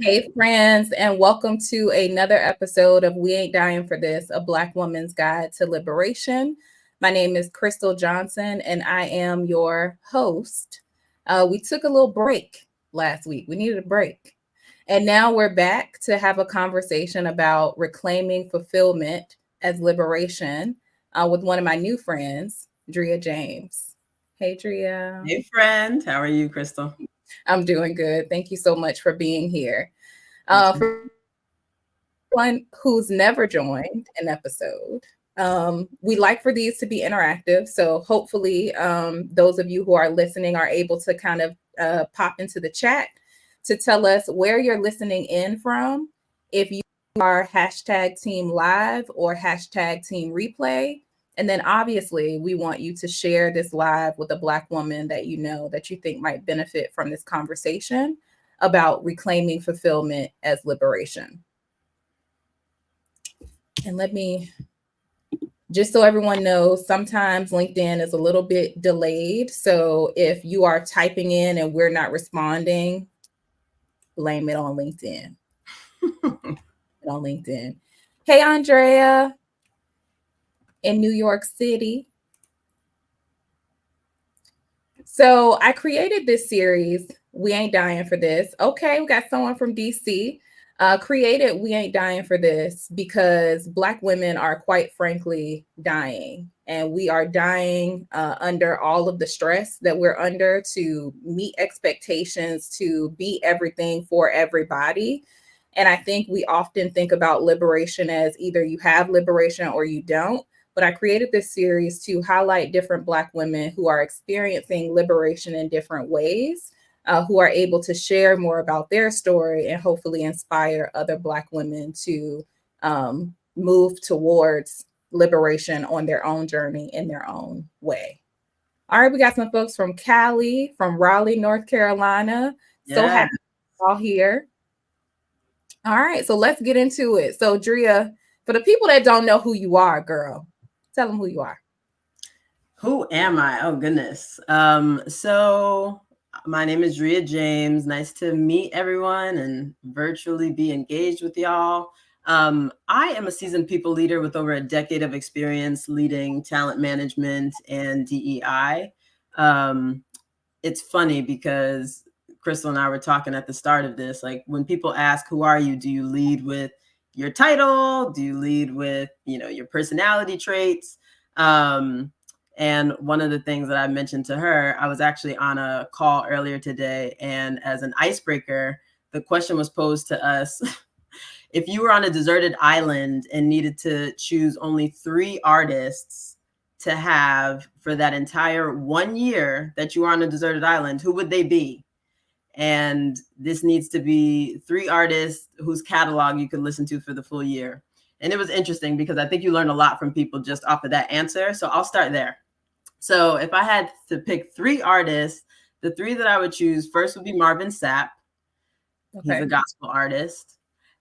Hey, friends, and welcome to another episode of We Ain't Dying for This, a Black woman's guide to liberation. My name is Crystle Johnson, and I am your host. We took a little break last week. We needed a break. And now we're back to have a conversation about reclaiming fulfillment as liberation with one of my new friends, Dria James. Hey, Dria. Hey, friend. How are you, Crystle? I'm doing good. Thank you so much for being here. For one who's never joined an episode, we like for these to be interactive. So hopefully, those of you who are listening are able to kind of pop into the chat to tell us where you're listening in from. If you are hashtag team live or hashtag team replay. And then obviously, we want you to share this live with a Black woman that you know that you think might benefit from this conversation about reclaiming fulfillment as liberation. And let me, just so everyone knows, sometimes LinkedIn is a little bit delayed. So if you are typing in and we're not responding, blame it on LinkedIn. On LinkedIn. Hey, Andrea in New York City. So I created this series, We Ain't Dying for This. Okay, we got someone from DC. Created We Ain't Dying for This because Black women are quite frankly dying. And we are dying under all of the stress that we're under to meet expectations, to be everything for everybody. And I think we often think about liberation as either you have liberation or you don't. But I created this series to highlight different Black women who are experiencing liberation in different ways, who are able to share more about their story and hopefully inspire other Black women to move towards liberation on their own journey in their own way. All right, we got some folks from Cali, from Raleigh, North Carolina. So happy you're all here. All right, so let's get into it. So, Dria, for the people that don't know who you are, girl, tell them who you are. Who am I? Oh, goodness. So my name is Dria James. Nice to meet everyone and virtually be engaged with y'all. I am a seasoned people leader with over a decade of experience leading talent management and DEI. It's funny because Crystle and I were talking at the start of this, like when people ask, who are you? Do you lead with your title? Do you lead with, your personality traits? And one of the things that I mentioned to her, I was actually on a call earlier today, and as an icebreaker, the question was posed to us. If you were on a deserted island and needed to choose only 3 artists to have for that entire 1 year that you were on a deserted island, who would they be? And this needs to be 3 artists whose catalog you could listen to for the full year. And it was interesting because I think you learn a lot from people just off of that answer. So I'll start there. So if I had to pick 3 artists, the 3 that I would choose first would be Marvin Sapp. Okay. He's a gospel artist.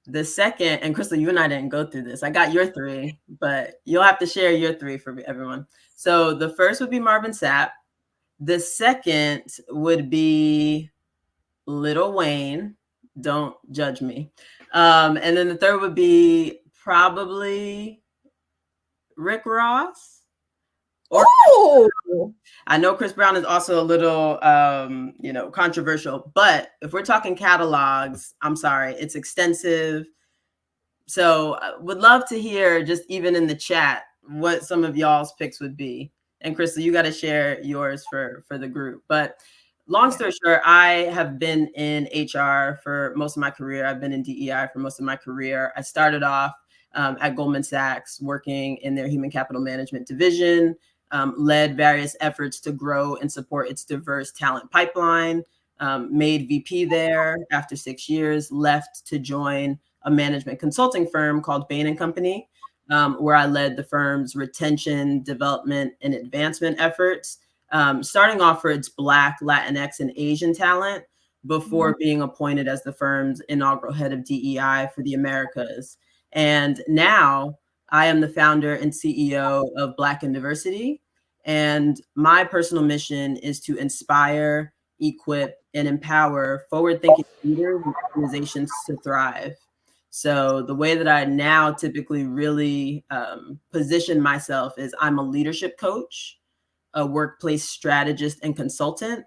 The second, and Crystle, you and I didn't go through this. I got your 3, but you'll have to share your 3 for everyone. So the first would be Marvin Sapp. The second would be Lil Wayne. Don't judge me. And then the third would be probably Rick Ross. Oh, I know Chris Brown is also a little, controversial, but if we're talking catalogs, I'm sorry, it's extensive. So I would love to hear, just even in the chat, what some of y'all's picks would be. And Crystle, you got to share yours for the group. But long story short, I have been in HR for most of my career. I've been in DEI for most of my career. I started off at Goldman Sachs working in their human capital management division. Led various efforts to grow and support its diverse talent pipeline, made VP there after 6 years, left to join a management consulting firm called Bain & Company, where I led the firm's retention, development, and advancement efforts, starting off for its Black, Latinx, and Asian talent before being appointed as the firm's inaugural head of DEI for the Americas. And now I am the founder and CEO of Black and Diversity. And my personal mission is to inspire, equip, and empower forward-thinking leaders and organizations to thrive. So the way that I now typically really position myself is I'm a leadership coach, a workplace strategist and consultant,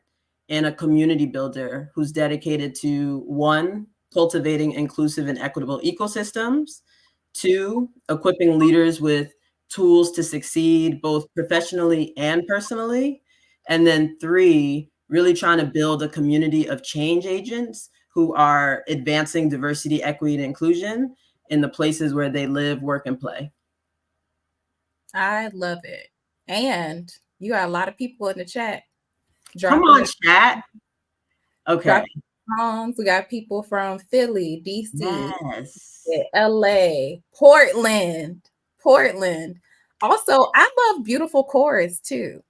and a community builder who's dedicated to one, cultivating inclusive and equitable ecosystems, two, equipping leaders with tools to succeed both professionally and personally, and then three, really trying to build a community of change agents who are advancing diversity, equity, and inclusion in the places where they live, work, and play. I love it. And you got a lot of people in the chat. Come on, chat. Okay. Songs. We got people from Philly, DC, Yes. LA, Portland. Also, I love beautiful chorus too.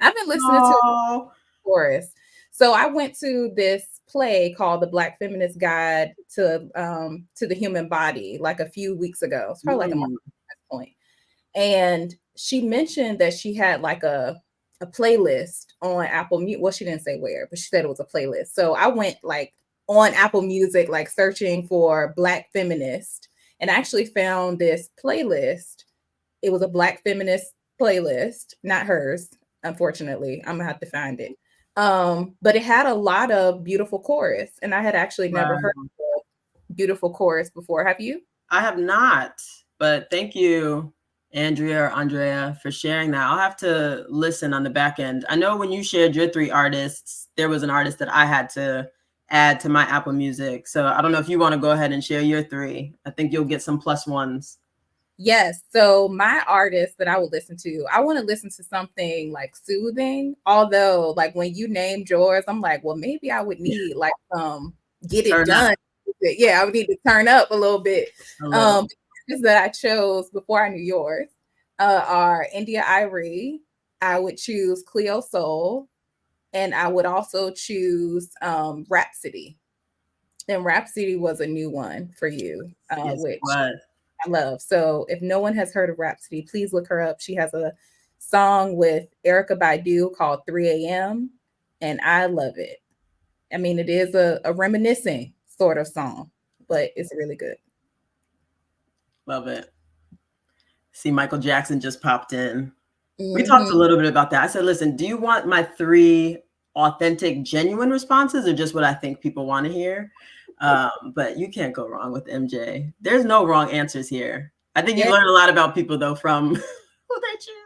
I've been listening to chorus. So I went to this play called The Black Feminist Guide to the Human Body like a few weeks ago. It's probably like a month at this point. And she mentioned that she had like a playlist on Apple Music. Well, she didn't say where, but she said it was a playlist. So I went like on Apple Music, like searching for Black feminist, and I actually found this playlist. It was a Black feminist playlist, not hers, unfortunately. I'm gonna have to find it. But it had a lot of beautiful chorus, and I had actually never heard of beautiful chorus before. Have you? I have not, but thank you, Andrea or Andrea, for sharing that. I'll have to listen on the back end. I know when you shared your 3 artists, there was an artist that I had to add to my Apple Music. So I don't know if you want to go ahead and share your 3. I think you'll get some +1s. Yes. So my artist that I would listen to, I want to listen to something like soothing. Although, like when you named yours, I'm like, well, maybe I would need like get it done. Yeah, I would need to turn up a little bit. That I chose before I knew yours are India Irie. I would choose Cleo Soul, and I would also choose Rhapsody. And Rhapsody was a new one for you, which I love. So if no one has heard of Rhapsody, please look her up. She has a song with Erykah Badu called 3 a.m. and I love it. I mean, it is a reminiscing sort of song, but it's really good. Love it. See, Michael Jackson just popped in. We talked a little bit about that. I said, listen, do you want my 3 authentic, genuine responses or just what I think people want to hear? But you can't go wrong with MJ. There's no wrong answers here. I think you learn a lot about people, though, from who they choose.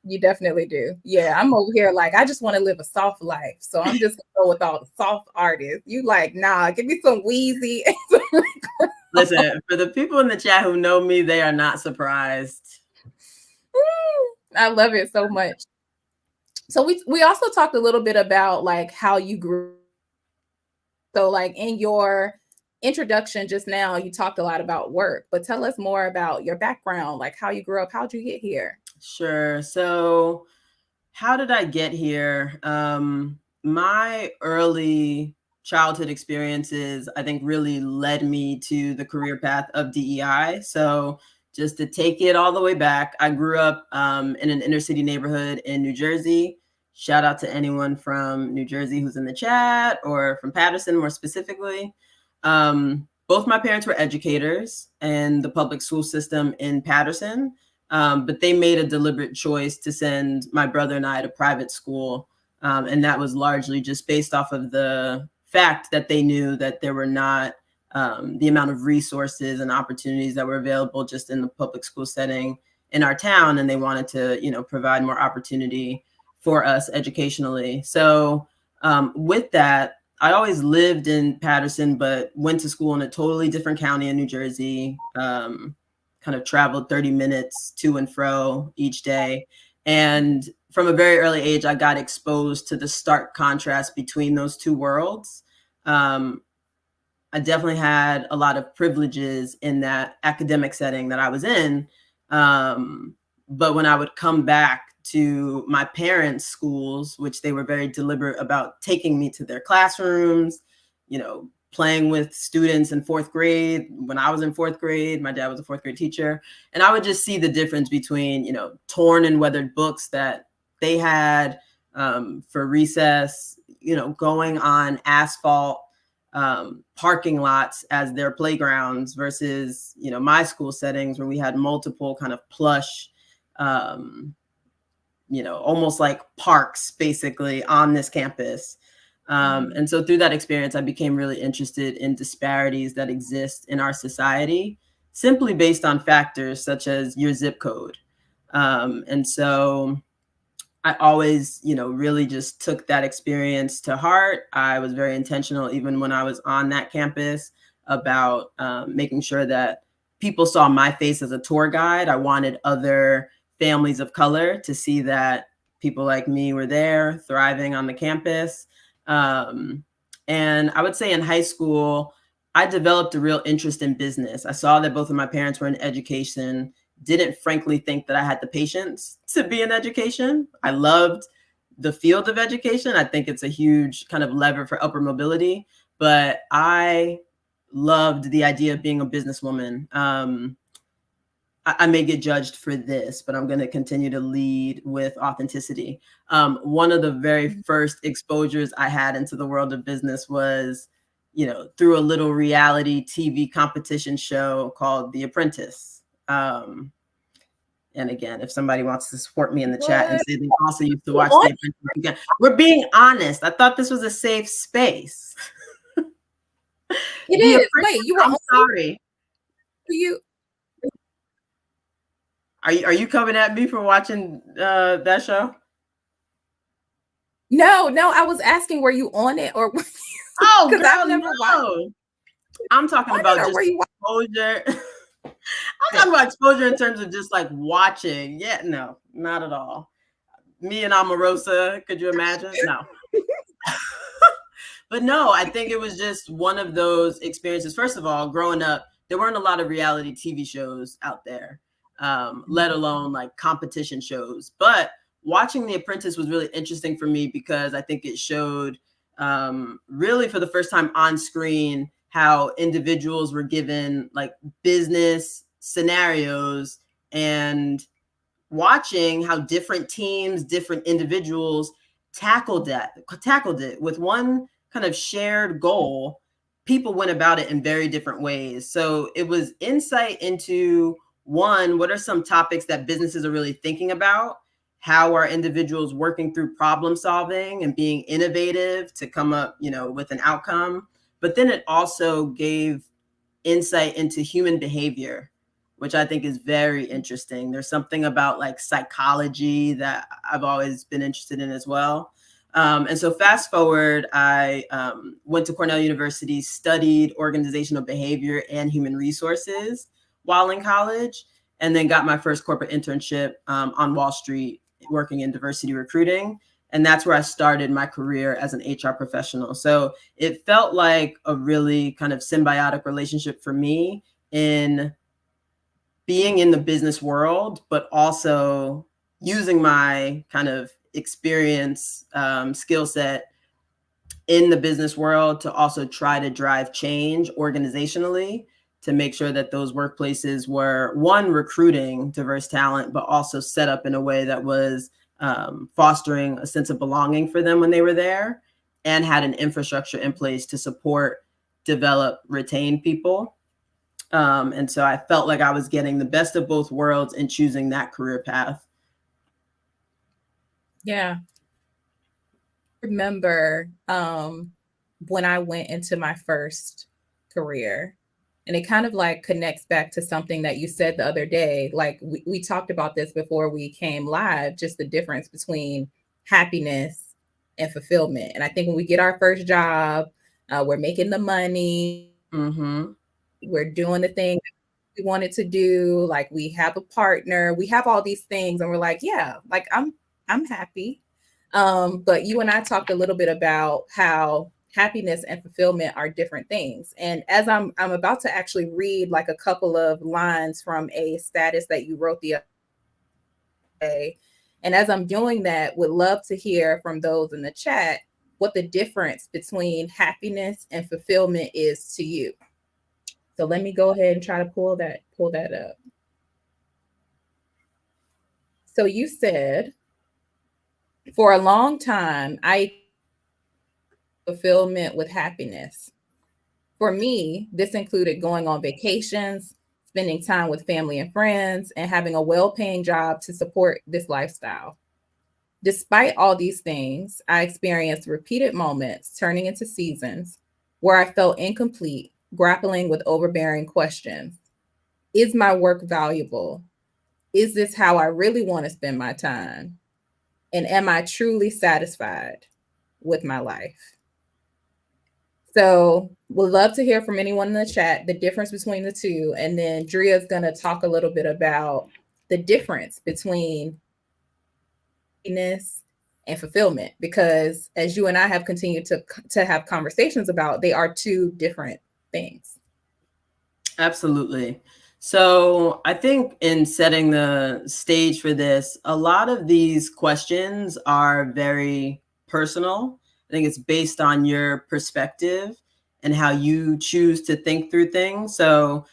You definitely do. Yeah, I'm over here like, I just want to live a soft life. So I'm just going to go with all the soft artists. You like, nah, give me some Wheezy. Listen, for the people in the chat who know me, they are not surprised. I love it so much. So we also talked a little bit about like how you grew. So like in your introduction just now, you talked a lot about work, but tell us more about your background, like how you grew up, how'd you get here? Sure. So how did I get here? My early childhood experiences, I think, really led me to the career path of DEI. So just to take it all the way back, I grew up in an inner city neighborhood in New Jersey. Shout out to anyone from New Jersey who's in the chat or from Patterson more specifically. Both my parents were educators in the public school system in Patterson, but they made a deliberate choice to send my brother and I to private school. And that was largely just based off of the fact that they knew that there were not the amount of resources and opportunities that were available just in the public school setting in our town. And they wanted to, provide more opportunity for us educationally. So with that, I always lived in Patterson, but went to school in a totally different county in New Jersey, kind of traveled 30 minutes to and fro each day. And from a very early age, I got exposed to the stark contrast between those two worlds. I definitely had a lot of privileges in that academic setting that I was in. But when I would come back to my parents' schools, which they were very deliberate about taking me to their classrooms, playing with students in 4th grade. When I was in 4th grade, my dad was a 4th grade teacher. And I would just see the difference between, torn and weathered books that they had for recess, going on asphalt parking lots as their playgrounds versus, my school settings where we had multiple kind of plush, almost like parks basically on this campus. And so through that experience, I became really interested in disparities that exist in our society simply based on factors such as your zip code. And so I always, really just took that experience to heart. I was very intentional, even when I was on that campus, about making sure that people saw my face as a tour guide. I wanted other families of color to see that people like me were there, thriving on the campus. And I would say in high school, I developed a real interest in business. I saw that both of my parents were in education, didn't frankly think that I had the patience to be in education. I loved the field of education. I think it's a huge kind of lever for upper mobility, but I loved the idea of being a businesswoman. I may get judged for this, but I'm going to continue to lead with authenticity. One of the very first exposures I had into the world of business was, through a little reality TV competition show called The Apprentice. And again, if somebody wants to support me in the chat and say they also used to watch The Apprentice, again, we're being honest. I thought this was a safe space. It is. Wait, you were I'm sorry. You Are you coming at me for watching that show? No, I was asking, were you on it or? Oh, girl, I've never watched. I'm talking about just exposure. I'm talking about exposure in terms of just like watching. Yeah, no, not at all. Me and Omarosa, could you imagine? No. But no, I think it was just one of those experiences. First of all, growing up, there weren't a lot of reality TV shows out there, let alone like competition shows. But watching The Apprentice was really interesting for me because I think it showed really for the first time on screen how individuals were given like business scenarios and watching how different teams, different individuals tackled it with one kind of shared goal. People went about it in very different ways. So it was insight into one, what are some topics that businesses are really thinking about? How are individuals working through problem solving and being innovative to come up, with an outcome? But then it also gave insight into human behavior, which I think is very interesting. There's something about like psychology that I've always been interested in as well. And so fast forward, I went to Cornell University, studied organizational behavior and human resources while in college, and then got my first corporate internship on Wall Street working in diversity recruiting. And that's where I started my career as an HR professional. So it felt like a really kind of symbiotic relationship for me in being in the business world, but also using my kind of experience, skill set in the business world to also try to drive change organizationally to make sure that those workplaces were, one, recruiting diverse talent, but also set up in a way that was fostering a sense of belonging for them when they were there and had an infrastructure in place to support, develop, retain people. And so I felt like I was getting the best of both worlds in choosing that career path. Yeah. I remember when I went into my first career, and it kind of like connects back to something that you said the other day. Like we talked about this before we came live, just the difference between happiness and fulfillment. And I think when we get our first job, we're making the money, we're doing the thing we wanted to do. Like we have a partner, we have all these things, and we're like, yeah, like I'm happy. But you and I talked a little bit about how happiness and fulfillment are different things. And as I'm about to actually read like a couple of lines from a status that you wrote the other day, and as I'm doing that, would love to hear from those in the chat what the difference between happiness and fulfillment is to you. So let me go ahead and try to pull that up. So you said, for a long time, I fulfillment with happiness. For me, this included going on vacations, spending time with family and friends, and having a well paying job to support this lifestyle. Despite all these things, I experienced repeated moments turning into seasons where I felt incomplete, grappling with overbearing questions. Is my work valuable? Is this how I really want to spend my time? And am I truly satisfied with my life? So, would love to hear from anyone in the chat the difference between the two. And then Dria is going to talk a little bit about the difference between happiness and fulfillment, because as you and I have continued to have conversations about, they are two different things. Absolutely. So I think in setting the stage for this, a lot of these questions are very personal. I think it's based on your perspective and how you choose to think through things. So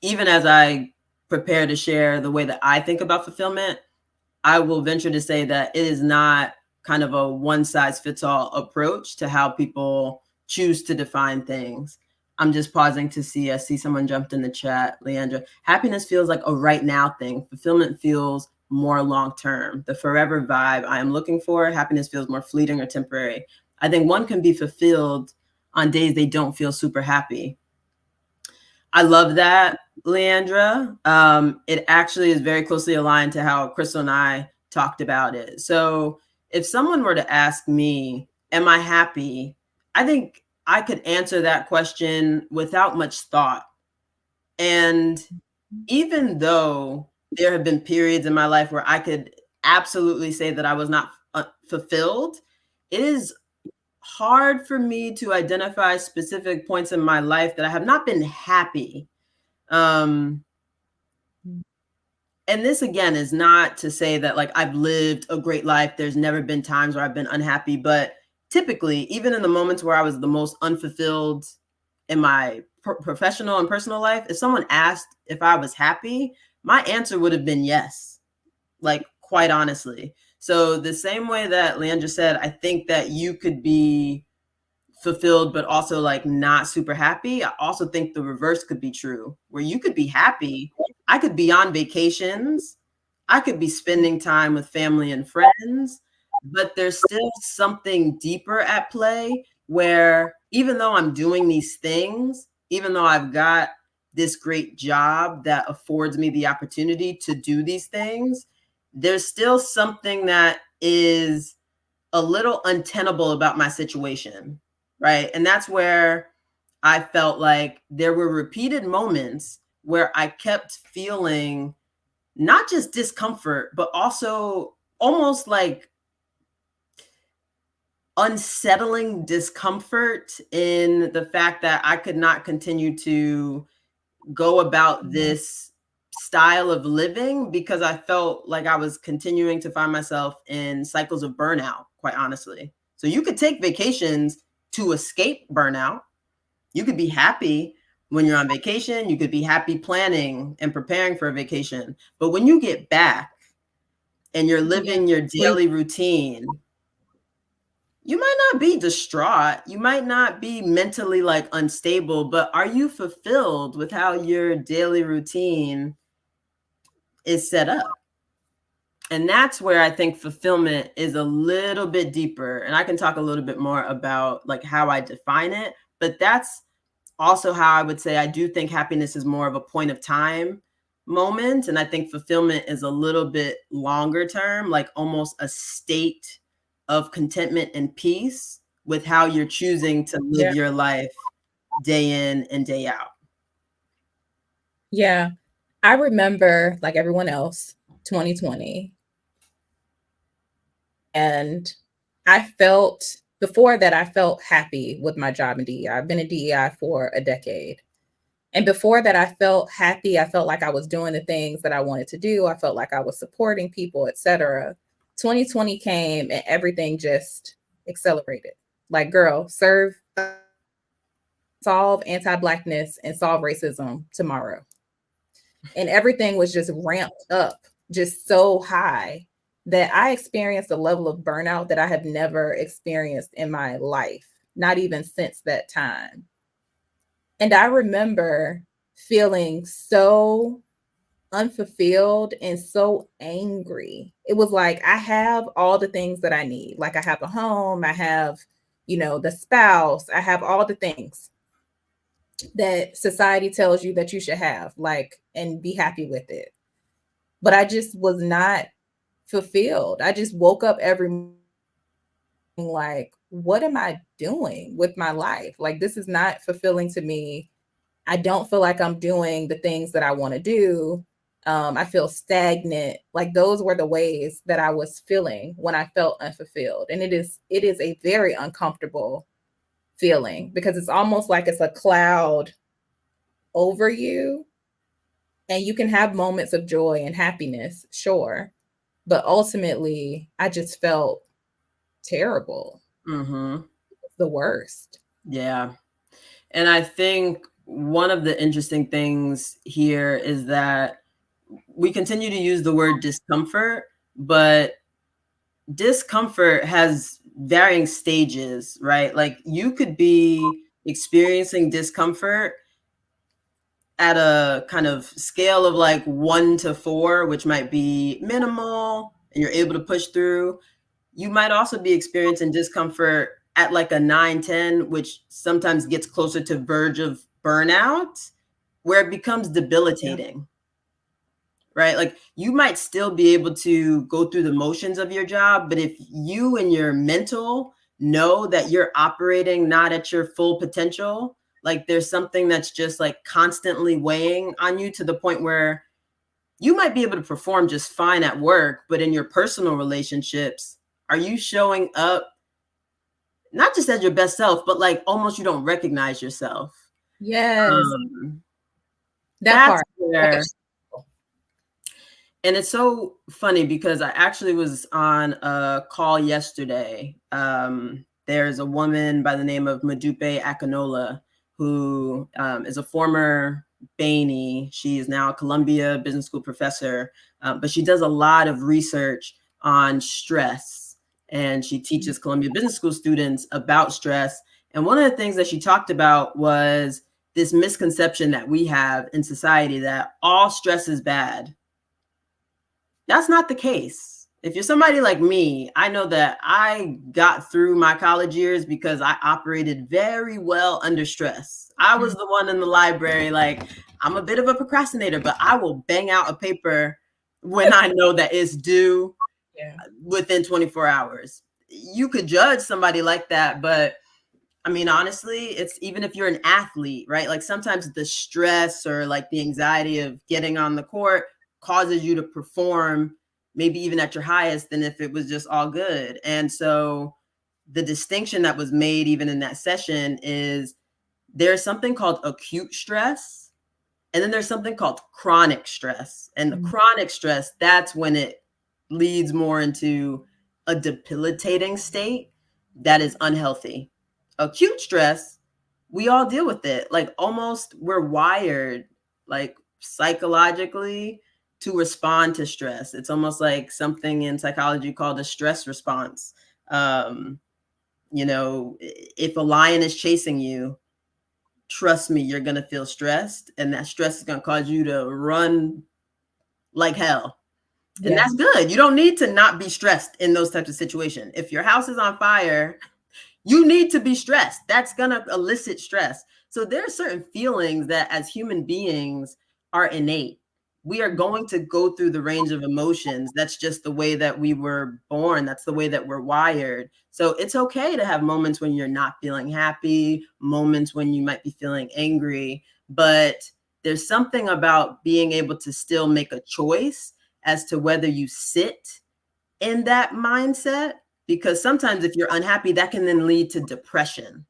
even as I prepare to share the way that I think about fulfillment, I will venture to say that it is not kind of a one size fits all approach to how people choose to define things. I'm just pausing to see. I see someone jumped in the chat, Leandra. Happiness feels like a right now thing. Fulfillment feels more long term. The forever vibe I am looking for, happiness feels more fleeting or temporary. I think one can be fulfilled on days they don't feel super happy. I love that, Leandra. It actually is very closely aligned to how Crystle and I talked about it. So if someone were to ask me, am I happy? I think I could answer that question without much thought. And even though there have been periods in my life where I could absolutely say that I was not fulfilled, it is hard for me to identify specific points in my life that I have not been happy. And this again is not to say that like I've lived a great life. There's never been times where I've been unhappy, but typically, even in the moments where I was the most unfulfilled in my professional and personal life, if someone asked if I was happy, my answer would have been yes, like quite honestly. So the same way that Leandra said, I think that you could be fulfilled but also like not super happy. I also think the reverse could be true, where you could be happy. I could be on vacations, I could be spending time with family and friends, but there's still something deeper at play where even though I'm doing these things, even though I've got this great job that affords me the opportunity to do these things, there's still something that is a little untenable about my situation, right? And that's where I felt like there were repeated moments where I kept feeling not just discomfort, but also almost like unsettling discomfort in the fact that I could not continue to go about this style of living because I felt like I was continuing to find myself in cycles of burnout, quite honestly. So you could take vacations to escape burnout. You could be happy when you're on vacation. You could be happy planning and preparing for a vacation. But when you get back and you're living your daily routine, you might not be distraught. You might not be mentally like unstable, but are you fulfilled with how your daily routine is set up? And that's where I think fulfillment is a little bit deeper. And I can talk a little bit more about like how I define it, but that's also how I would say I do think happiness is more of a point of time moment. And I think fulfillment is a little bit longer term, like almost a state of contentment and peace with how you're choosing to live your life day in and day out. Yeah. I remember, like everyone else, 2020. And I felt, before that, I felt happy with my job in DEI. I've been in DEI for a decade. And before that, I felt happy. I felt like I was doing the things that I wanted to do. I felt like I was supporting people, etc. 2020 came and everything just accelerated. Like, girl, solve anti-Blackness and solve racism tomorrow. And everything was just ramped up, just so high that I experienced a level of burnout that I have never experienced in my life. not even since that time. And I remember feeling so unfulfilled and so angry. It was like I have all the things that I need. Like I have a home, I have, the spouse, I have all the things that society tells you that you should have, like, and be happy with it. But I just was not fulfilled. I just woke up every morning like, what am I doing with my life? Like, this is not fulfilling to me. I don't feel like I'm doing the things that I want to do. I feel stagnant. Like those were the ways that I was feeling when I felt unfulfilled. And it is a very uncomfortable feeling because it's almost like it's a cloud over you. And you can have moments of joy and happiness, sure. But ultimately, I just felt terrible. Mm-hmm. The worst. Yeah. And I think one of the interesting things here is that we continue to use the word discomfort, but discomfort has varying stages, right? Like you could be experiencing discomfort at a kind of scale of like 1 to 4, which might be minimal and you're able to push through. You might also be experiencing discomfort at like a 9, 10, which sometimes gets closer to verge of burnout, where it becomes debilitating. Right? Like you might still be able to go through the motions of your job, but if you and your mental know that you're operating not at your full potential, like there's something that's just like constantly weighing on you to the point where you might be able to perform just fine at work, but in your personal relationships, are you showing up not just as your best self, but like almost you don't recognize yourself? Yes. That That's part. where, and it's so funny because I actually was on a call yesterday. There's a woman by the name of Modupe Akinola who is a former Bainey. She is now a Columbia Business School professor, but she does a lot of research on stress. And she teaches Columbia Business School students about stress. And one of the things that she talked about was this misconception that we have in society that all stress is bad. That's not the case. If you're somebody like me, I know that I got through my college years because I operated very well under stress. I was the one in the library, like, I'm a bit of a procrastinator, but I will bang out a paper when I know that it's due within 24 hours. You could judge somebody like that, but I mean, honestly, it's even if you're an athlete, right? Like sometimes the stress or like the anxiety of getting on the court causes you to perform maybe even at your highest than if it was just all good. And so the distinction that was made even in that session is there's something called acute stress, and then there's something called chronic stress. And the chronic stress, that's when it leads more into a debilitating state that is unhealthy. Acute stress, we all deal with it. Like almost we're wired like psychologically to respond to stress. It's almost like something in psychology called a stress response. If a lion is chasing you, trust me, you're going to feel stressed, and that stress is going to cause you to run like hell. And that's good. You don't need to not be stressed in those types of situations. If your house is on fire, you need to be stressed. That's going to elicit stress. So there are certain feelings that as human beings are innate. We are going to go through the range of emotions. That's just the way that we were born. That's the way that we're wired. So it's okay to have moments when you're not feeling happy, moments when you might be feeling angry, but there's something about being able to still make a choice as to whether you sit in that mindset, because sometimes if you're unhappy, that can then lead to depression,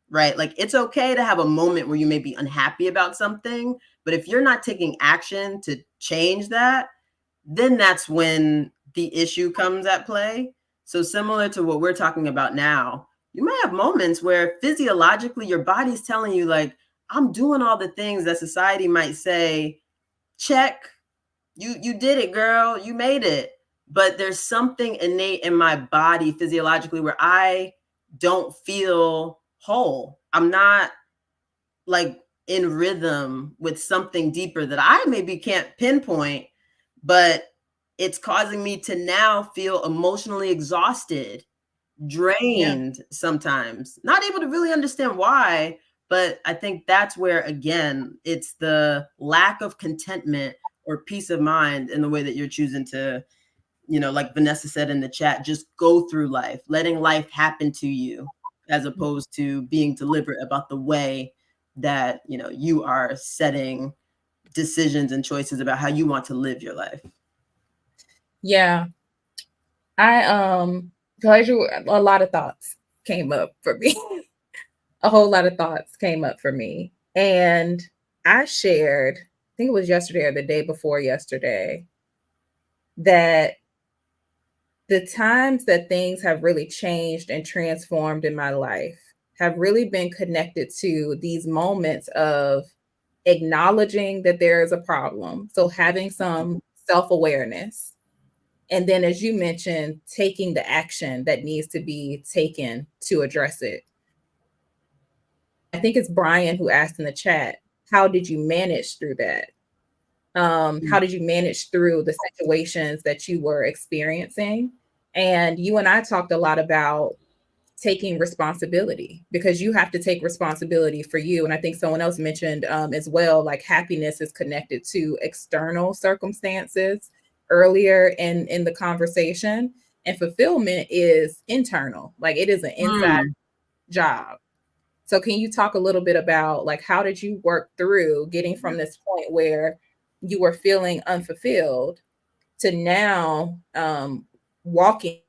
right? Like it's okay to have a moment where you may be unhappy about something, but if you're not taking action to change that, then that's when the issue comes at play. So similar to what we're talking about now, you might have moments where physiologically your body's telling you like, I'm doing all the things that society might say, check, you did it, girl, you made it. But there's something innate in my body physiologically where I don't feel whole. I'm not like in rhythm with something deeper that I maybe can't pinpoint, but it's causing me to now feel emotionally exhausted, Yeah. drained sometimes, not able to really understand why. But I think that's where, again, it's the lack of contentment or peace of mind in the way that you're choosing to, like Vanessa said in the chat, just go through life, letting life happen to you, as opposed to being deliberate about the way that, you are setting decisions and choices about how you want to live your life. Yeah. I told you a lot of thoughts came up for me. A whole lot of thoughts came up for me. And I shared, I think it was yesterday or the day before yesterday, that the times that things have really changed and transformed in my life have really been connected to these moments of acknowledging that there is a problem. So having some self awareness. And then, as you mentioned, taking the action that needs to be taken to address it. I think it's Brian who asked in the chat, how did you manage through that? How did you manage through the situations that you were experiencing? And you and I talked a lot about taking responsibility, because you have to take responsibility for you. And I think someone else mentioned as well, like happiness is connected to external circumstances earlier in the conversation, and fulfillment is internal, like it is an inside job. So can you talk a little bit about, like, how did you work through getting from this point where you were feeling unfulfilled to now walking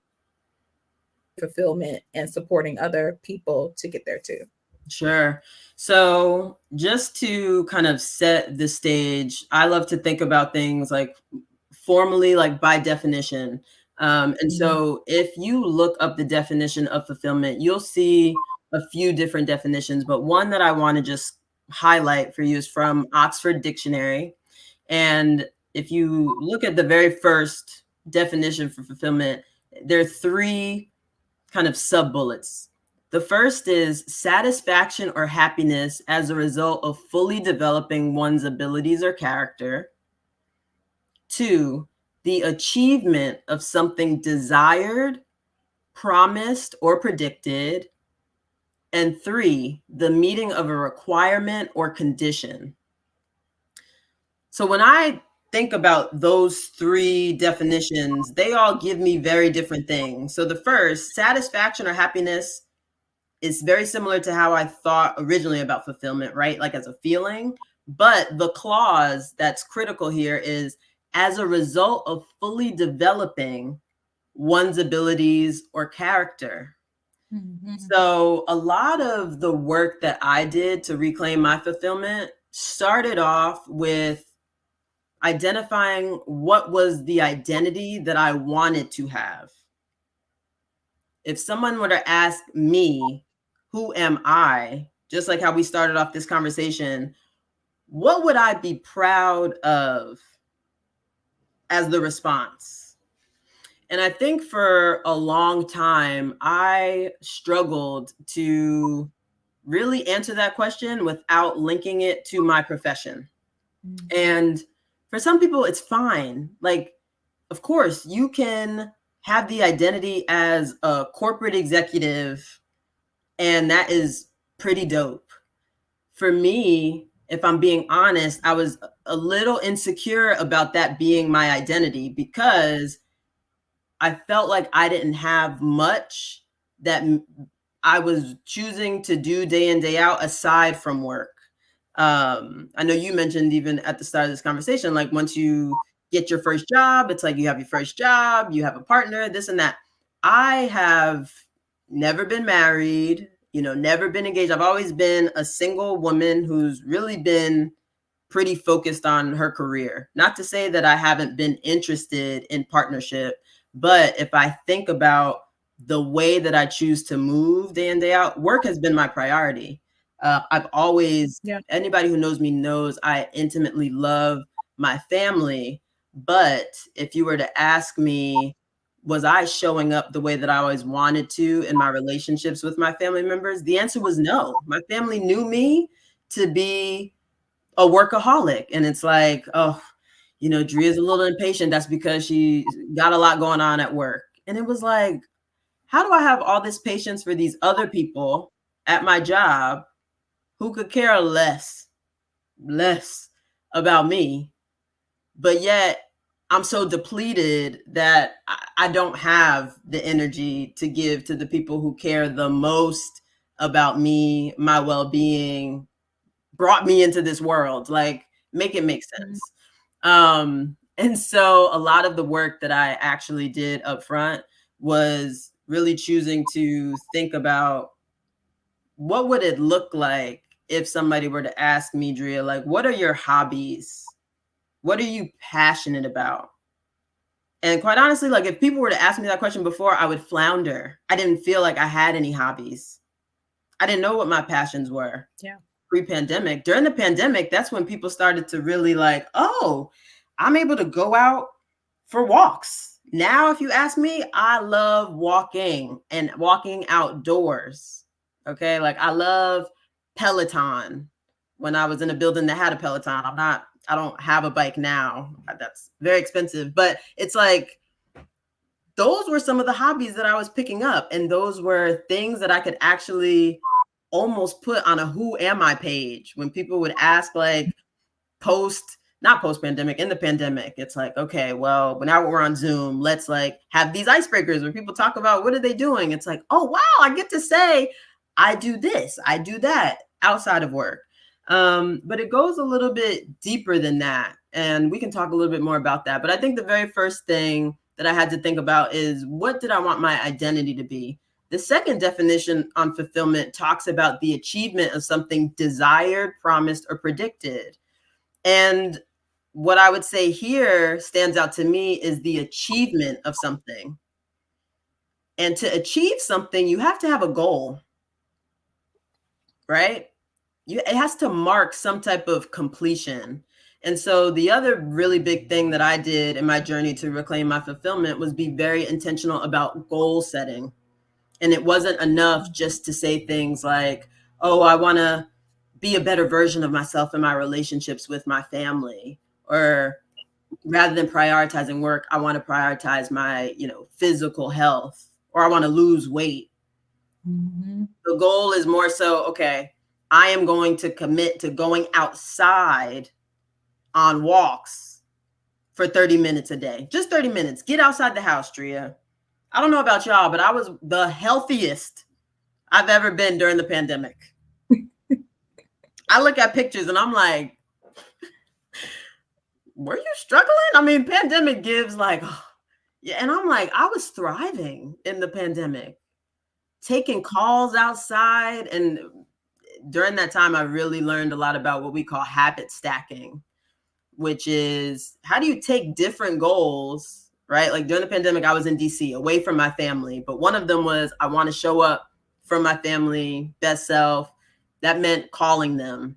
fulfillment and supporting other people to get there too? Sure. So, just to kind of set the stage, I love to think about things like formally, like by definition. And so, if you look up the definition of fulfillment, you'll see a few different definitions, but one that I want to just highlight for you is from Oxford Dictionary. And if you look at the very first definition for fulfillment, there are three kind of sub bullets. The first is satisfaction or happiness as a result of fully developing one's abilities or character. 2, the achievement of something desired, promised, or predicted. And 3, the meeting of a requirement or condition. So when I think about those three definitions, they all give me very different things. So the first, satisfaction or happiness, is very similar to how I thought originally about fulfillment, right? Like as a feeling. But the clause that's critical here is as a result of fully developing one's abilities or character. So a lot of the work that I did to reclaim my fulfillment started off with identifying what was the identity that I wanted to have. If someone were to ask me, who am I? Just like how we started off this conversation, what would I be proud of as the response? And I think for a long time, I struggled to really answer that question without linking it to my profession. And for some people, it's fine. Like, of course, you can have the identity as a corporate executive, and that is pretty dope. For me, if I'm being honest, I was a little insecure about that being my identity because I felt like I didn't have much that I was choosing to do day in, day out aside from work. I know you mentioned even at the start of this conversation, like once you get your first job, it's like you have your first job, you have a partner, this and that. I have never been married, never been engaged. I've always been a single woman who's really been pretty focused on her career. Not to say that I haven't been interested in partnership, but if I think about the way that I choose to move day in, day out, work has been my priority. I've always, anybody who knows me knows I intimately love my family. But if you were to ask me, was I showing up the way that I always wanted to in my relationships with my family members? The answer was no. My family knew me to be a workaholic. And it's like, oh, Dria's a little impatient. That's because she got a lot going on at work. And it was like, how do I have all this patience for these other people at my job who could care less about me, but yet I'm so depleted that I don't have the energy to give to the people who care the most about me, my well-being, brought me into this world. Like, make it make sense. And so a lot of the work that I actually did up front was really choosing to think about what would it look like if somebody were to ask me, Dria, like, what are your hobbies? What are you passionate about? And quite honestly, like, if people were to ask me that question before, I would flounder. I didn't feel like I had any hobbies. I didn't know what my passions were. Yeah. Pre-pandemic. During the pandemic, that's when people started to really like, oh, I'm able to go out for walks. Now, if you ask me, I love walking and walking outdoors. Okay. Like, I love Peloton. When I was in a building that had a Peloton, I don't have a bike now. That's very expensive, but it's like, those were some of the hobbies that I was picking up. And those were things that I could actually almost put on a who am I page. When people would ask, like, not post pandemic, in the pandemic, it's like, okay, well, now we're on Zoom, let's like have these icebreakers where people talk about what are they doing. It's like, oh wow, I get to say I do this, I do that outside of work. But it goes a little bit deeper than that, and we can talk a little bit more about that. But I think the very first thing that I had to think about is, what did I want my identity to be? The second definition on fulfillment talks about the achievement of something desired, promised, or predicted. And what I would say here stands out to me is the achievement of something. And to achieve something, you have to have a goal, right? It has to mark some type of completion. And so the other really big thing that I did in my journey to reclaim my fulfillment was be very intentional about goal setting. And it wasn't enough just to say things like, oh, I want to be a better version of myself in my relationships with my family. Or rather than prioritizing work, I want to prioritize my, physical health, or I want to lose weight. The goal is more so, okay, I am going to commit to going outside on walks for 30 minutes a day. Just 30 minutes. Get outside the house, Dria. I don't know about y'all, but I was the healthiest I've ever been during the pandemic. I look at pictures and I'm like, were you struggling? I mean, pandemic gives like, yeah. And I'm like, I was thriving in the pandemic, taking calls outside. And during that time, I really learned a lot about what we call habit stacking, which is, how do you take different goals, right? Like during the pandemic, I was in DC away from my family, but one of them was, I want to show up for my family best self. That meant calling them.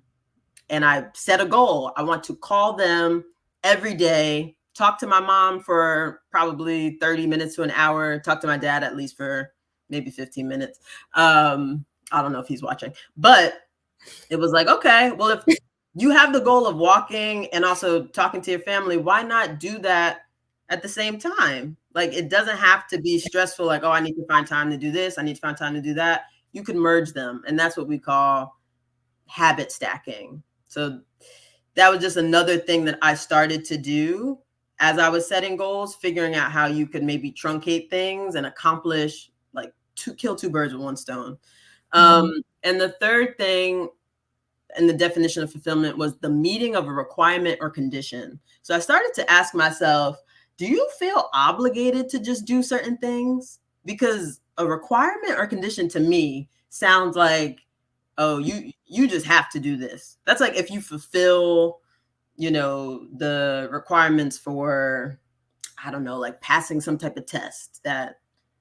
And I set a goal. I want to call them every day, talk to my mom for probably 30 minutes to an hour, talk to my dad at least for maybe 15 minutes. I don't know if he's watching, but it was like, okay, well, if you have the goal of walking and also talking to your family, why not do that at the same time? Like, it doesn't have to be stressful. Like, oh, I need to find time to do this, I need to find time to do that. You can merge them. And that's what we call habit stacking. So that was just another thing that I started to do as I was setting goals, figuring out how you could maybe truncate things and accomplish, like, kill two birds with one stone. And the third thing in the definition of fulfillment was the meeting of a requirement or condition. So I started to ask myself, do you feel obligated to just do certain things? Because a requirement or condition to me sounds like, oh, you just have to do this. That's like if you fulfill, the requirements for, I don't know, like passing some type of test that,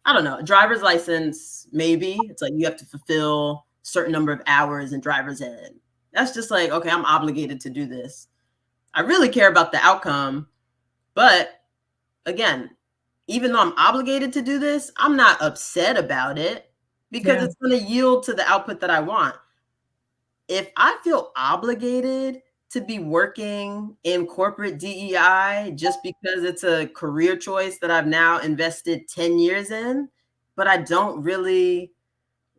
I don't know, a driver's license, maybe. It's like you have to fulfill a certain number of hours in driver's ed. That's just like, okay, I'm obligated to do this. I really care about the outcome. But again, even though I'm obligated to do this, I'm not upset about it because Yeah. it's going to yield to the output that I want. If I feel obligated to be working in corporate DEI just because it's a career choice that I've now invested 10 years in, but I don't really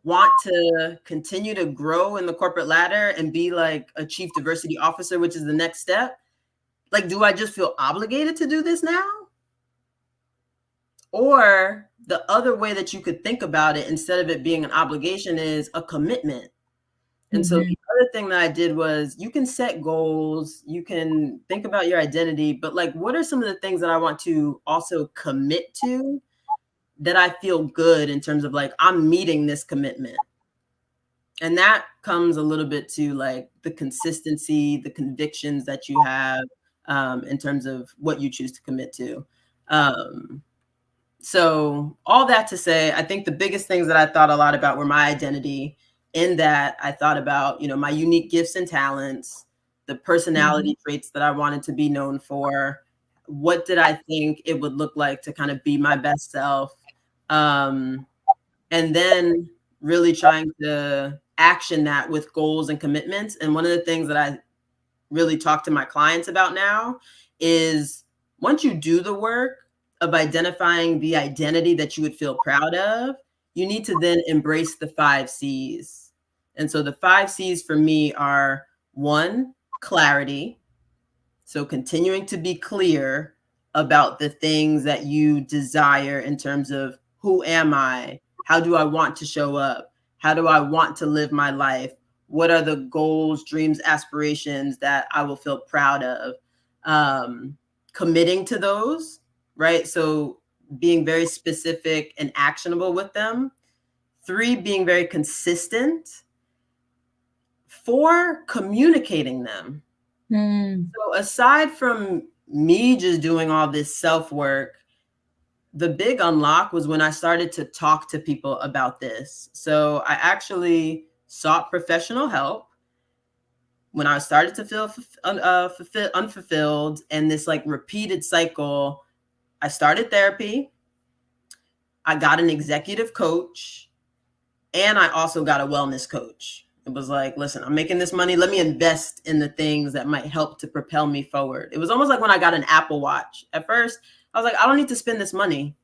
want to continue to grow in the corporate ladder and be like a chief diversity officer, which is the next step, like, do I just feel obligated to do this now? Or the other way that you could think about it instead of it being an obligation is a commitment. And so Mhm. the other thing that I did was you can set goals, you can think about your identity, but like, what are some of the things that I want to also commit to that I feel good in terms of like, I'm meeting this commitment? And that comes a little bit to like the consistency, the convictions that you have in terms of what you choose to commit to. Um, so all that to say, I think the biggest things that I thought a lot about were my identity. In that I thought about, my unique gifts and talents, the Mhm. personality traits that I wanted to be known for. What did I think it would look like to kind of be my best self? Um, and then really trying to action that with goals and commitments. And one of the things that I really talk to my clients about now is once you do the work of identifying the identity that you would feel proud of, you need to then embrace the 5 C's. And so the 5 C's for me are: one, clarity. So continuing to be clear about the things that you desire in terms of who am I? How do I want to show up? How do I want to live my life? What are the goals, dreams, aspirations that I will feel proud of? Committing to those, right? So being very specific and actionable with them. 3, being very consistent. 4, communicating them. Mm. So aside from me just doing all this self work, the big unlock was when I started to talk to people about this. So I actually sought professional help when I started to feel unfulfilled, and this like repeated cycle. I started therapy. I got an executive coach, and I also got a wellness coach. It was like, listen, I'm making this money. Let me invest in the things that might help to propel me forward. It was almost like when I got an Apple Watch. At first, I was like, I don't need to spend this money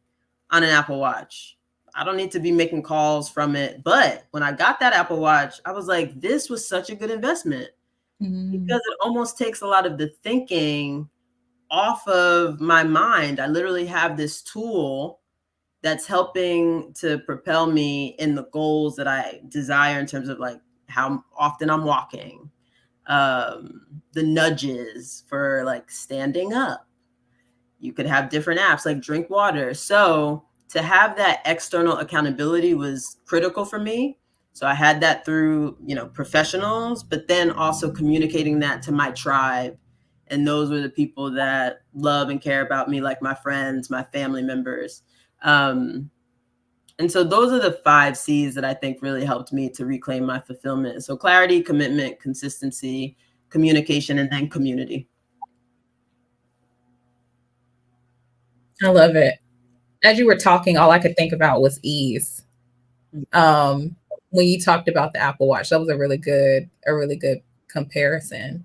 on an Apple Watch. I don't need to be making calls from it. But when I got that Apple Watch, I was like, this was such a good investment Mhm. because it almost takes a lot of the thinking off of my mind. I literally have this tool that's helping to propel me in the goals that I desire in terms of like how often I'm walking, the nudges for like standing up. You could have different apps like drink water. So to have that external accountability was critical for me. So I had that through, professionals, but then also communicating that to my tribe. And those were the people that love and care about me, like my friends, my family members. Um, and so those are the 5 C's that I think really helped me to reclaim my fulfillment. So clarity, commitment, consistency, communication, and then community. I love it. As you were talking, all I could think about was ease. When you talked about the Apple Watch, that was a really good comparison.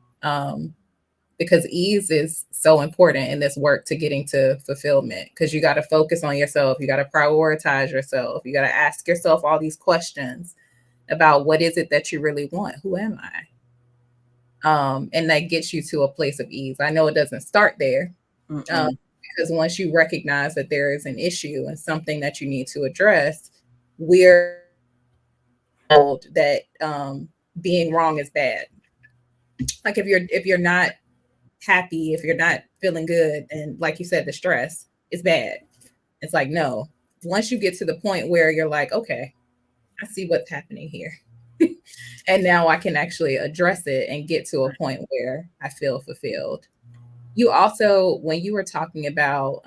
Because ease is so important in this work to getting to fulfillment, because you got to focus on yourself, you got to prioritize yourself, you got to ask yourself all these questions about what is it that you really want, who am I, and that gets you to a place of ease. I know it doesn't start there, um, Mm-mm. because once you recognize that there is an issue and something that you need to address, we're told that being wrong is bad. Like if you're not happy, if you're not feeling good, and like you said, the stress is bad. It's like, no. Once you get to the point where you're like, okay, I see what's happening here. And now I can actually address it and get to a point where I feel fulfilled. You also, when you were talking about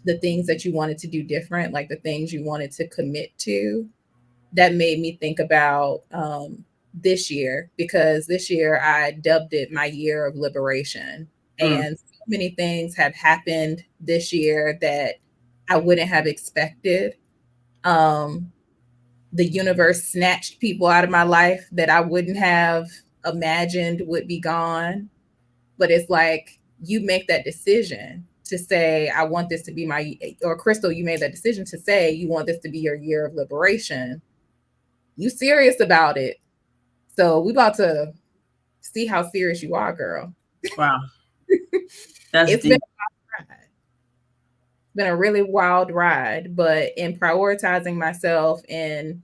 the things that you wanted to do different, like the things you wanted to commit to, that made me think about this year, because this year I dubbed it my year of liberation. Mm. And so many things have happened this year that I wouldn't have expected. Um, the universe snatched people out of my life that I wouldn't have imagined would be gone. But it's like you make that decision to say, I want this to be my, or Crystle, you made that decision to say you want this to be your year of liberation. You serious about it. So we about to see how serious you are, girl. Wow. That's It's been deep. a ride. Been a really wild ride, but in prioritizing myself and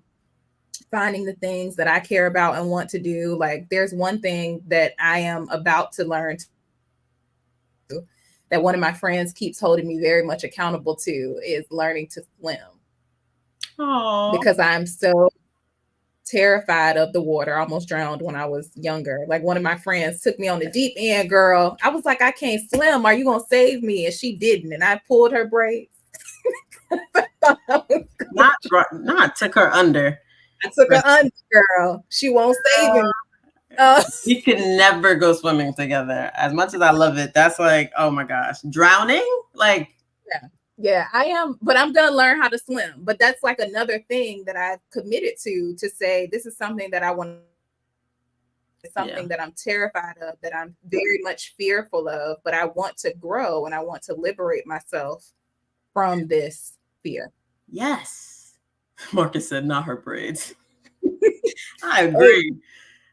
finding the things that I care about and want to do, like there's one thing that I am about to learn to that one of my friends keeps holding me very much accountable to is learning to swim Oh, because I'm so terrified of the water. I almost drowned when I was younger. Like one of my friends took me on the deep end, girl. I was like, I can't swim. Are you gonna save me? And she didn't. And I pulled her braids. not took her under. I took her under, girl. She won't save me. We could never go swimming together. As much as I love it, that's like, oh my gosh, drowning? Like, yeah, I am, but I'm gonna learn how to swim. But that's like another thing that I've committed to say this is something that I want. It's something that I'm terrified of, that I'm very much fearful of, but I want to grow and I want to liberate myself from this fear. yes. Marcus said, not her braids. I agree.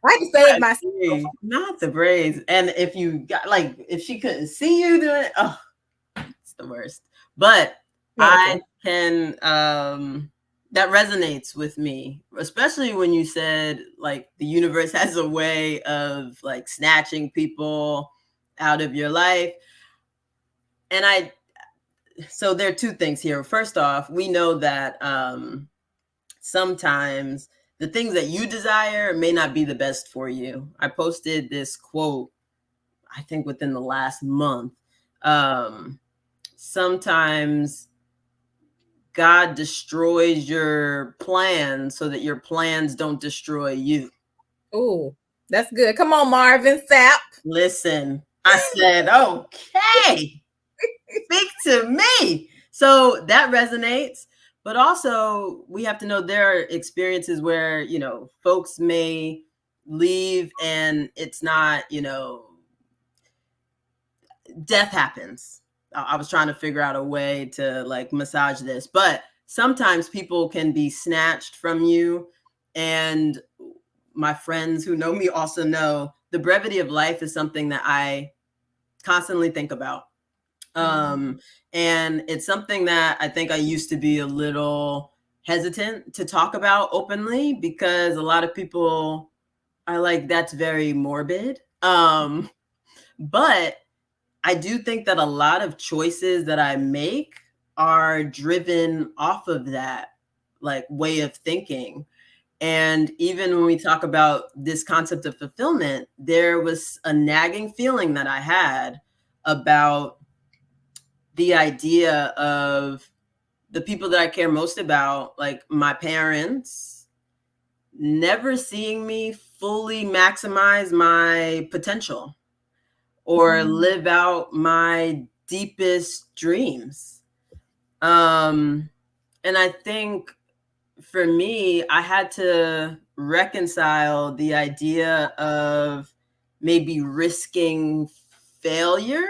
I had to save myself. Not the braids. And if you got like, if she couldn't see you doing it, oh, it's the worst. But I can, that resonates with me, especially when you said like the universe has a way of like snatching people out of your life. And so there are two things here. First off, we know that sometimes the things that you desire may not be the best for you. I posted this quote, I think within the last month. Sometimes God destroys your plans so that your plans don't destroy you. Oh, that's good. Come on, Marvin Sapp. Listen, I said, okay, speak to me. So that resonates. But also, we have to know there are experiences where, you know, folks may leave and it's not, you know, death happens. I was trying to figure out a way to like massage this, but sometimes people can be snatched from you. And my friends who know me also know the brevity of life is something that I constantly think about. And it's something that I think I used to be a little hesitant to talk about openly because a lot of people are like, that's very morbid. But I do think that a lot of choices that I make are driven off of that like way of thinking. And even when we talk about this concept of fulfillment, there was a nagging feeling that I had about the idea of the people that I care most about, like my parents, never seeing me fully maximize my potential or live out my deepest dreams. And I think for me, I had to reconcile the idea of maybe risking failure.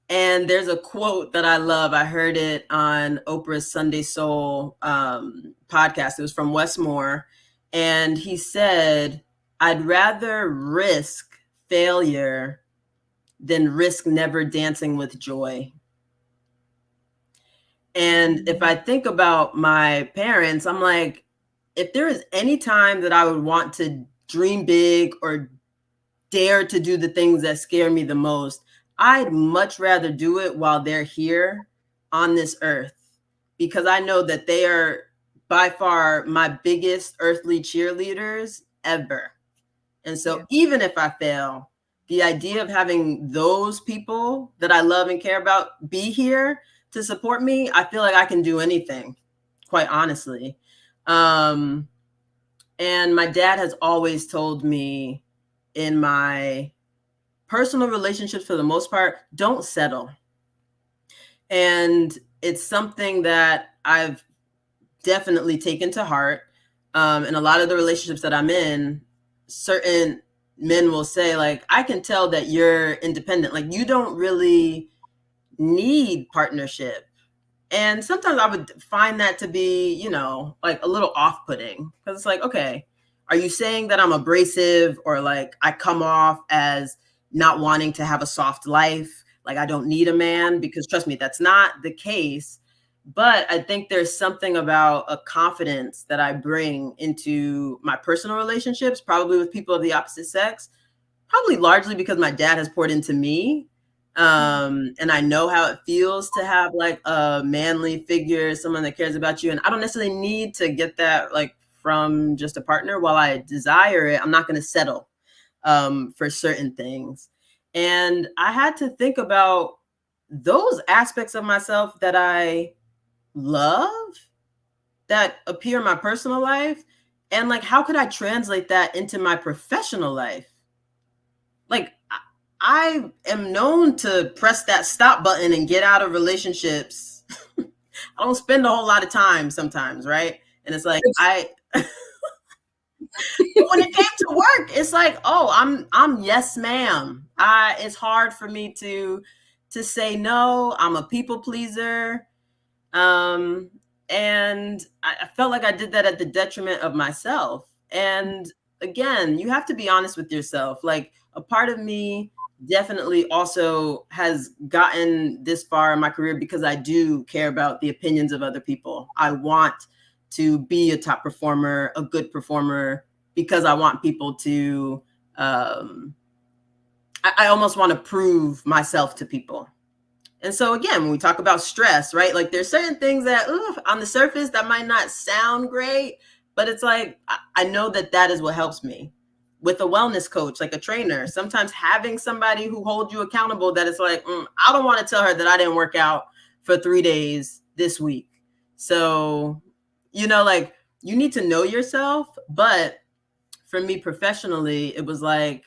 And there's a quote that I love. I heard it on Oprah's Sunday Soul podcast. It was from Wes Moore. And he said, I'd rather risk failure than risk never dancing with joy. And if I think about my parents, I'm like, if there is any time that I would want to dream big or dare to do the things that scare me the most, I'd much rather do it while they're here on this earth, because I know that they are by far my biggest earthly cheerleaders ever. And so even if I fail, the idea of having those people that I love and care about be here to support me, I feel like I can do anything, quite honestly. And my dad has always told me in my personal relationships, for the most part, don't settle. And it's something that I've definitely taken to heart. And a lot of the relationships that I'm in, certain men will say, like, I can tell that you're independent. Like, you don't really need partnership. And sometimes I would find that to be, like a little off putting, because it's like, okay, are you saying that I'm abrasive, or like I come off as not wanting to have a soft life? Like I don't need a man? Because trust me, that's not the case. But I think there's something about a confidence that I bring into my personal relationships, probably with people of the opposite sex, probably largely because my dad has poured into me. And I know how it feels to have like a manly figure, someone that cares about you. And I don't necessarily need to get that like from just a partner. While I desire it, I'm not going to settle for certain things. And I had to think about those aspects of myself that I love, that appear in my personal life, and like how could I translate that into my professional life? Like I am known to press that stop button and get out of relationships. I don't spend a whole lot of time sometimes, right? And it's like but when it came to work, it's like, oh, I'm yes ma'am. It's hard for me to say no. I'm a people pleaser. Um, and I felt like I did that at the detriment of myself. And again, you have to be honest with yourself. Like a part of me definitely also has gotten this far in my career because I do care about the opinions of other people. I want to be a top performer, a good performer, because I want people to, I almost want to prove myself to people. And so again, when we talk about stress, right? Like there's certain things that on the surface that might not sound great, but it's like, I know that that is what helps me. With a wellness coach, like a trainer, sometimes having somebody who holds you accountable, that it's like, I don't want to tell her that I didn't work out for 3 days this week. So, like you need to know yourself. But for me professionally, it was like,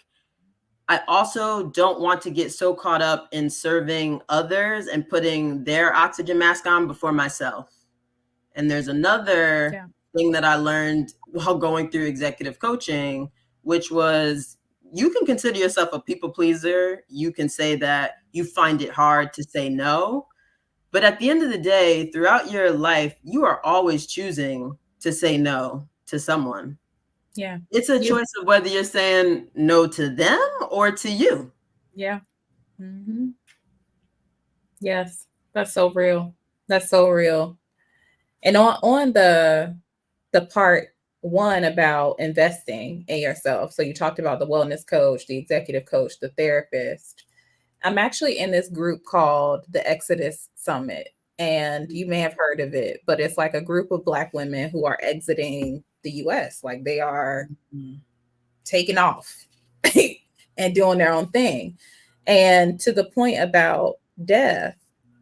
I also don't want to get so caught up in serving others and putting their oxygen mask on before myself. And there's another thing that I learned while going through executive coaching, which was you can consider yourself a people pleaser. You can say that you find it hard to say no. But at the end of the day, throughout your life, you are always choosing to say no to someone. Yeah. It's a choice of whether you're saying no to them or to you. Yeah. Mm-hmm. Yes. That's so real. That's so real. And on the part one about investing in yourself. So you talked about the wellness coach, the executive coach, the therapist. I'm actually in this group called the Exodus Summit, and you may have heard of it, but it's like a group of Black women who are exiting the US. Like they are taking off and doing their own thing. And to the point about death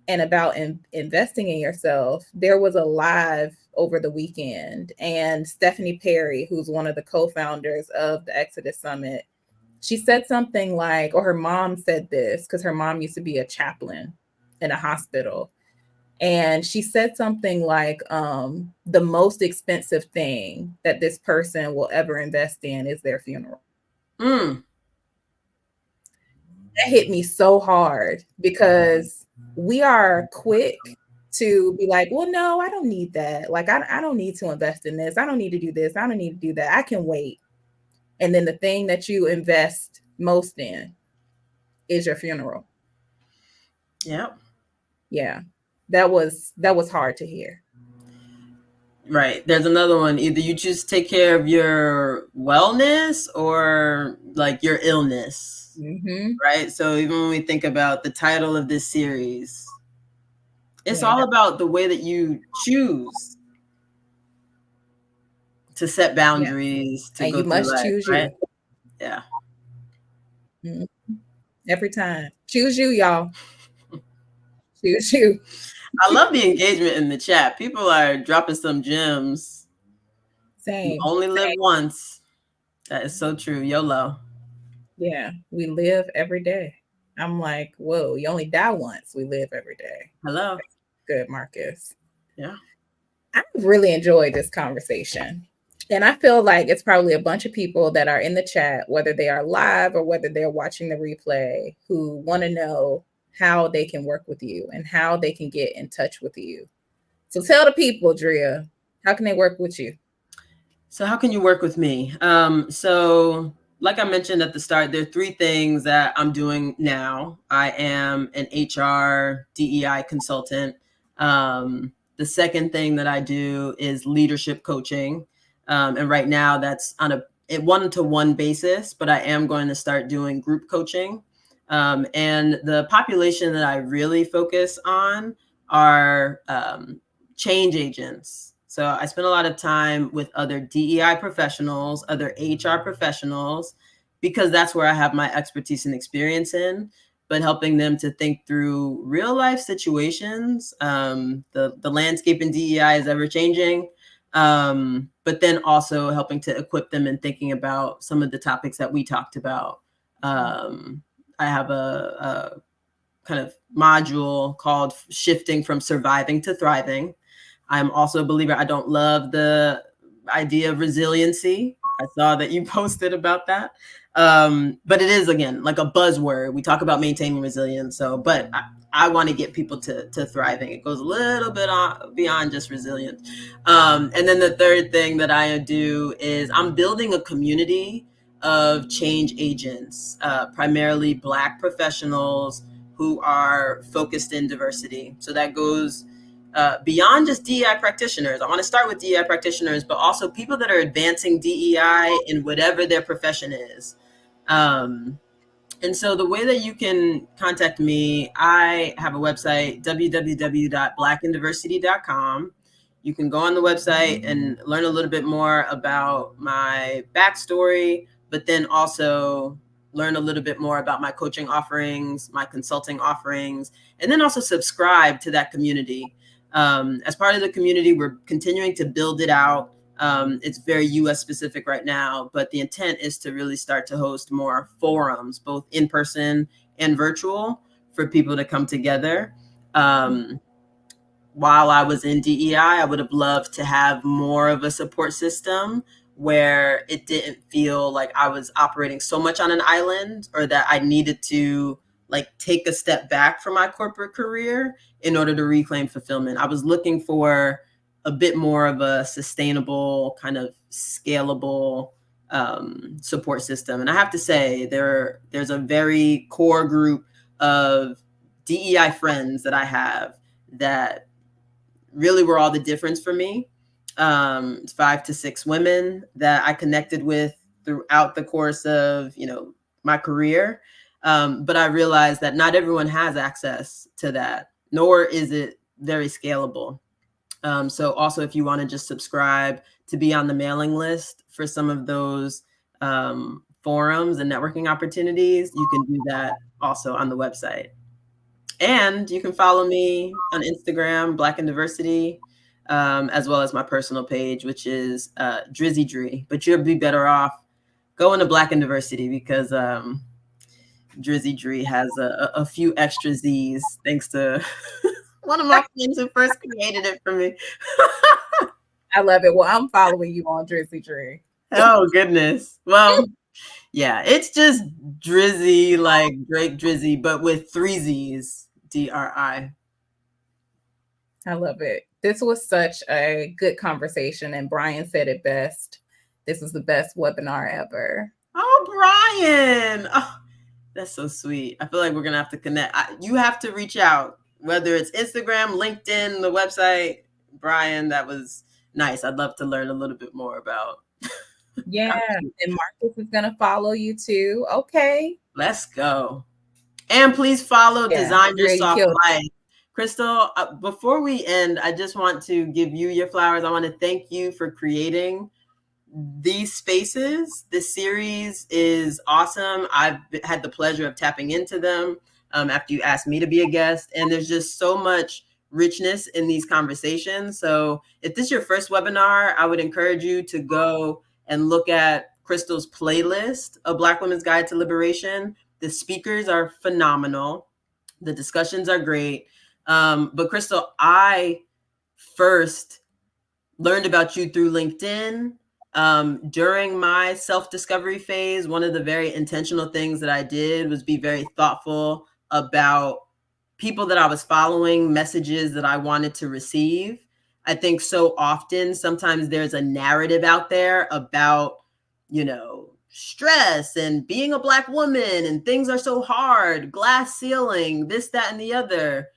and about investing in yourself, there was a live over the weekend, and Stephanie Perry, who's one of the co-founders of the Exodus Summit, she said something like, or her mom said this, because her mom used to be a chaplain in a hospital. And she said something like, the most expensive thing that this person will ever invest in is their funeral. That hit me so hard because we are quick to be like, well, no, I don't need that. Like, I don't need to invest in this. I don't need to do this. I don't need to do that. I can wait. And then the thing that you invest most in is your funeral. Yep. Yeah. That was hard to hear. Right. There's another one. Either you choose to take care of your wellness or like your illness. Mm-hmm. Right. So even when we think about the title of this series, it's all about the way that you choose to set boundaries, to and go you through must life, choose right? you. Yeah. Mm-hmm. Every time. Choose you, y'all. Choose you. I love the engagement in the chat. People are dropping some gems. Same. You only live once. That is so true. YOLO. Yeah. We live every day. I'm like, whoa, you only die once. We live every day. Hello. Good, Marcus. Yeah. I really enjoyed this conversation. And I feel like it's probably a bunch of people that are in the chat, whether they are live or whether they're watching the replay, who want to know how they can work with you and how they can get in touch with you. So tell the people, Dria, how can they work with you? So how can you work with me? So like I mentioned at the start, there are three things that I'm doing now. I am an HR DEI consultant. The second thing that I do is leadership coaching. And right now that's on a one-to-one basis, but I am going to start doing group coaching. And the population that I really focus on are change agents. So I spend a lot of time with other DEI professionals, other HR professionals, because that's where I have my expertise and experience in, but helping them to think through real life situations. The landscape in DEI is ever changing, but then also helping to equip them in thinking about some of the topics that we talked about. I have a kind of module called Shifting from Surviving to Thriving. I'm also a believer. I don't love the idea of resiliency. I saw that you posted about that. But it is, again, like a buzzword. We talk about maintaining resilience. So, but I want to get people to thriving. It goes a little bit beyond just resilience. And then the third thing that I do is I'm building a community of change agents, primarily Black professionals who are focused in diversity. So that goes beyond just DEI practitioners. I want to start with DEI practitioners, but also people that are advancing DEI in whatever their profession is. And so the way that you can contact me, I have a website, www.blackindiversity.com. You can go on the website and learn a little bit more about my backstory, but then also learn a little bit more about my coaching offerings, my consulting offerings, and then also subscribe to that community. As part of the community, we're continuing to build it out. It's very US specific right now, but the intent is to really start to host more forums, both in person and virtual, for people to come together. While I was in DEI, I would have loved to have more of a support system where it didn't feel like I was operating so much on an island, or that I needed to like take a step back from my corporate career in order to reclaim fulfillment. I was looking for a bit more of a sustainable, kind of scalable support system. And I have to say, there's a very core group of DEI friends that I have that really were all the difference for me. 5 to 6 women that I connected with throughout the course of, my career. But I realized that not everyone has access to that, nor is it very scalable. So also, if you want to just subscribe to be on the mailing list for some of those forums and networking opportunities, you can do that also on the website. And you can follow me on Instagram, Black and Diversity, as well as my personal page, which is Drizzy Dree. But you'll be better off going to Black and Diversity because Drizzy Dree has a few extra Z's, thanks to one of my friends who first created it for me. I love it. Well, I'm following you on Drizzy Dree. Oh, goodness. Well, yeah, it's just Drizzy, like Drake Drizzy, but with 3 Z's, DRI. I love it. This was such a good conversation, and Brian said it best. This was the best webinar ever. Oh, Brian. Oh, that's so sweet. I feel like we're going to have to connect. You have to reach out, whether it's Instagram, LinkedIn, the website. Brian, that was nice. I'd love to learn a little bit more about. Yeah, and Marcus is going to follow you too. Okay. Let's go. And please follow Design Your Soft Life. Crystle, before we end, I just want to give you your flowers. I want to thank you for creating these spaces. This series is awesome. I've had the pleasure of tapping into them after you asked me to be a guest. And there's just so much richness in these conversations. So if this is your first webinar, I would encourage you to go and look at Crystle's playlist, A Black Woman's Guide to Liberation. The speakers are phenomenal. The discussions are great. But Crystle, I first learned about you through LinkedIn. During my self discovery phase, one of the very intentional things that I did was be very thoughtful about people that I was following, messages that I wanted to receive. I think so often, sometimes there's a narrative out there about, stress and being a Black woman and things are so hard, glass ceiling, this, that, and the other.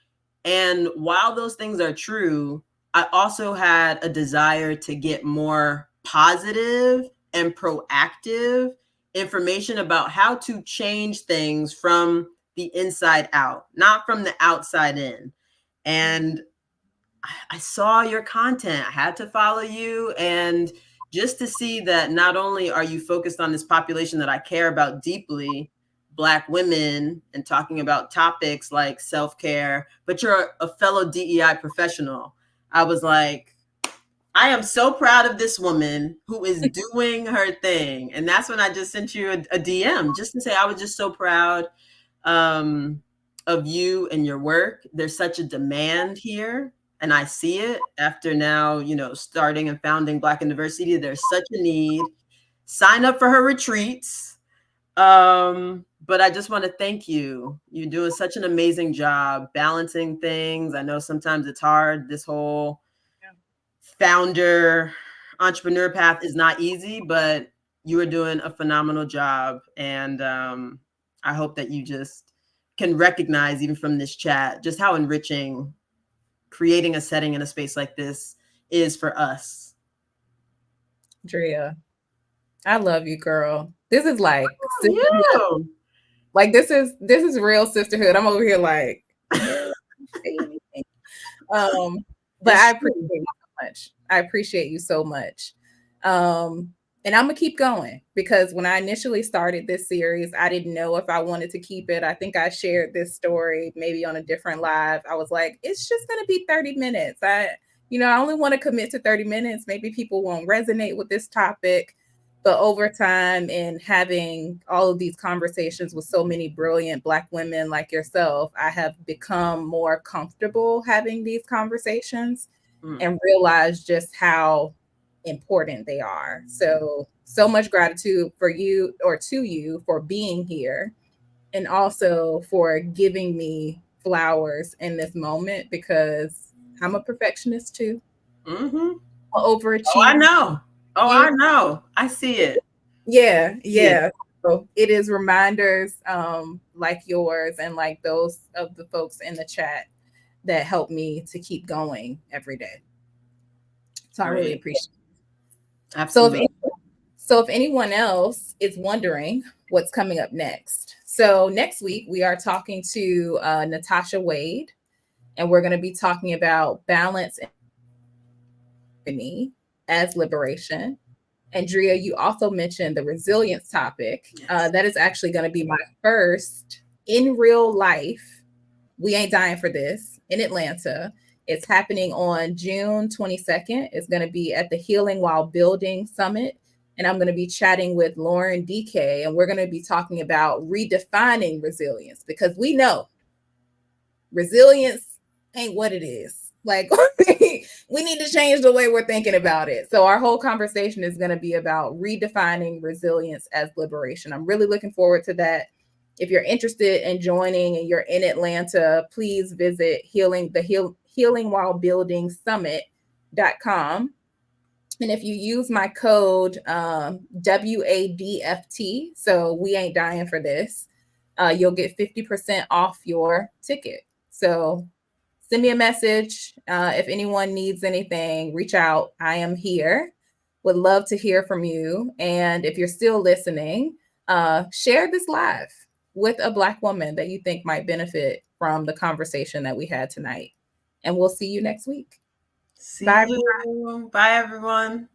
And while those things are true, I also had a desire to get more positive and proactive information about how to change things from the inside out, not from the outside in. And I saw your content. I had to follow you. And just to see that not only are you focused on this population that I care about deeply, Black women, and talking about topics like self-care, but you're a fellow DEI professional. I was like, I am so proud of this woman who is doing her thing. And that's when I just sent you a DM just to say I was just so proud of you and your work. There's such a demand here, and I see it after now, starting and founding Black University. There's such a need. Sign up for her retreats. But I just want to thank you. You're doing such an amazing job balancing things. I know sometimes it's hard. This whole founder entrepreneur path is not easy, but you are doing a phenomenal job. And I hope that you just can recognize, even from this chat, just how enriching creating a setting in a space like this is for us. Dria, I love you, girl. This is like You. Like this is real sisterhood. I'm over here like, but I appreciate you so much. I appreciate you so much. And I'm gonna keep going because when I initially started this series, I didn't know if I wanted to keep it. I think I shared this story maybe on a different live. I was like, it's just gonna be 30 minutes. I only want to commit to 30 minutes. Maybe people won't resonate with this topic. But over time and having all of these conversations with so many brilliant Black women like yourself, I have become more comfortable having these conversations and realized just how important they are. So much gratitude for you or to you for being here and also for giving me flowers in this moment because I'm a perfectionist too. Mm-hmm. Overachiever. Oh, I know. Oh, I know. I see it. Yeah. So it is reminders like yours and like those of the folks in the chat that help me to keep going every day. So I really appreciate it. Absolutely. So if anyone else is wondering what's coming up next, so next week we are talking to Natasha Wade, and we're going to be talking about balance as liberation. Andrea, you also mentioned the resilience topic. Yes. That is actually going to be my first in real life. We Ain't Dying for This in Atlanta. It's happening on June 22nd. It's going to be at the Healing While Building Summit. And I'm going to be chatting with Lauren DK, and we're going to be talking about redefining resilience because we know resilience ain't what it is. Like, we need to change the way we're thinking about it. So our whole conversation is going to be about redefining resilience as liberation. I'm really looking forward to that. If you're interested in joining and you're in Atlanta, please visit Healing While Building Summit.com. And if you use my code WADFT, so we ain't dying for this, you'll get 50% off your ticket. So send me a message. If anyone needs anything, reach out. I am here. Would love to hear from you. And if you're still listening, share this live with a Black woman that you think might benefit from the conversation that we had tonight. And we'll see you next week. Bye, everyone. Bye, everyone.